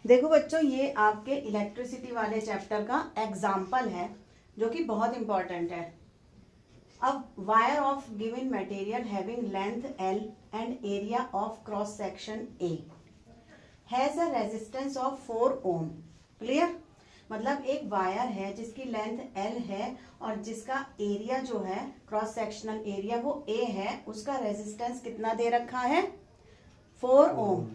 देखो बच्चों, ये आपके इलेक्ट्रिसिटी वाले चैप्टर का एग्जाम्पल है जो कि बहुत इंपॉर्टेंट है। अब wire of given material having length L and area of cross section A has a resistance of 4 ohm. Clear? मतलब एक वायर है जिसकी लेंथ L है और जिसका एरिया जो है, क्रॉस सेक्शनल एरिया वो A है, उसका रेजिस्टेंस कितना दे रखा है? 4 ओम।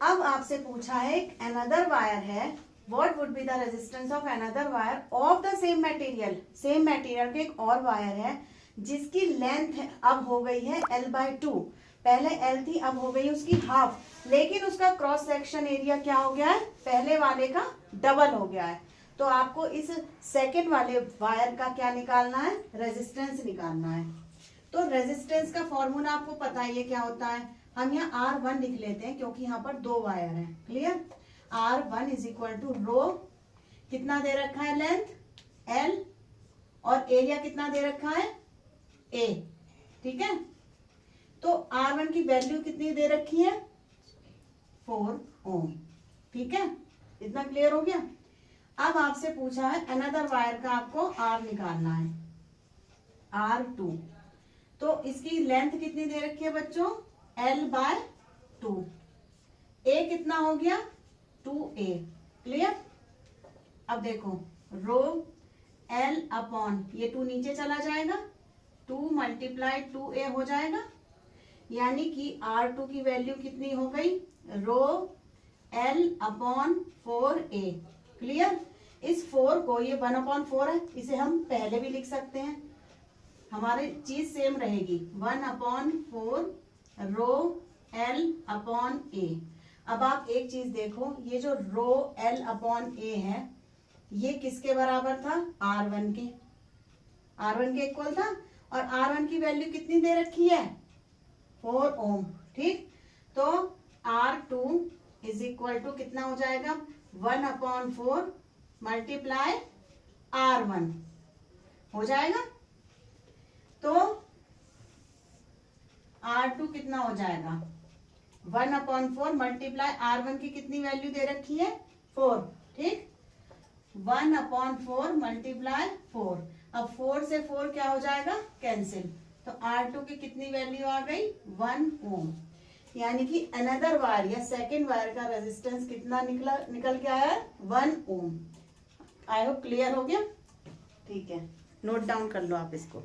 अब आपसे पूछा है एक अनदर वायर है, what would be the resistance of another wire of the same material. Same material के एक और वायर है जिसकी लेंथ अब हो गई है L/2। पहले L थी, अब हो गई उसकी हाफ, लेकिन उसका क्रॉस सेक्शन एरिया क्या हो गया है? पहले वाले का डबल हो गया है। तो आपको इस सेकेंड वाले वायर का क्या निकालना है? रेजिस्टेंस निकालना है। तो रेजिस्टेंस का फॉर्मूला आपको पता है ये क्या होता है। हम यहाँ R1 लिख लेते हैं क्योंकि यहाँ पर दो वायर हैं। Clear? R1 is equal to rho, कितना दे रखा है? लेंथ L, और एरिया कितना दे रखा है? A। ठीक है, तो R1 की वैल्यू कितनी दे रखी है? 4 ओम। ठीक है, इतना क्लियर हो गया। अब आपसे पूछा है अनदर वायर का आपको R निकालना है, R2। तो इसकी लेंथ कितनी दे रखी है बच्चों? L/2। A कितना हो गया? 2A। क्लियर? अब देखो, रो L अपॉन ये 2 नीचे चला जाएगा, 2 मल्टीप्लाई 2A हो जाएगा, यानी कि R2 की वैल्यू कितनी हो गई? रो L अपॉन 4A। क्लियर? इस 4 को, ये 1/4 है, इसे हम पहले भी लिख सकते हैं, हमारी चीज सेम रहेगी। 1/4 रो L अपॉन A। अब आप एक चीज देखो, ये जो रो L अपॉन A है, ये किसके बराबर था? R1 के। R1 के इक्वल था, और R1 की वैल्यू कितनी दे रखी है? 4 ओम। ठीक, तो R2 इज इक्वल टू कितना हो जाएगा? 1/4 मल्टीप्लाई R1 हो जाएगा। तो R2 कितना हो जाएगा? 1/4 मल्टीप्लाई R1 की कितनी वैल्यू दे रखी है? 4। ठीक, 1/4 मल्टीप्लाई 4। अब 4 से 4 क्या हो जाएगा? कैंसिल। तो R2 की कितनी वैल्यू आ गई? 1 ओम। यानी कि अनदर वायर या सेकेंड वायर का रेजिस्टेंस कितना निकल के आया? 1 ओम। आई होप क्लियर हो गया। ठीक है, नोट डाउन कर लो आप इसको।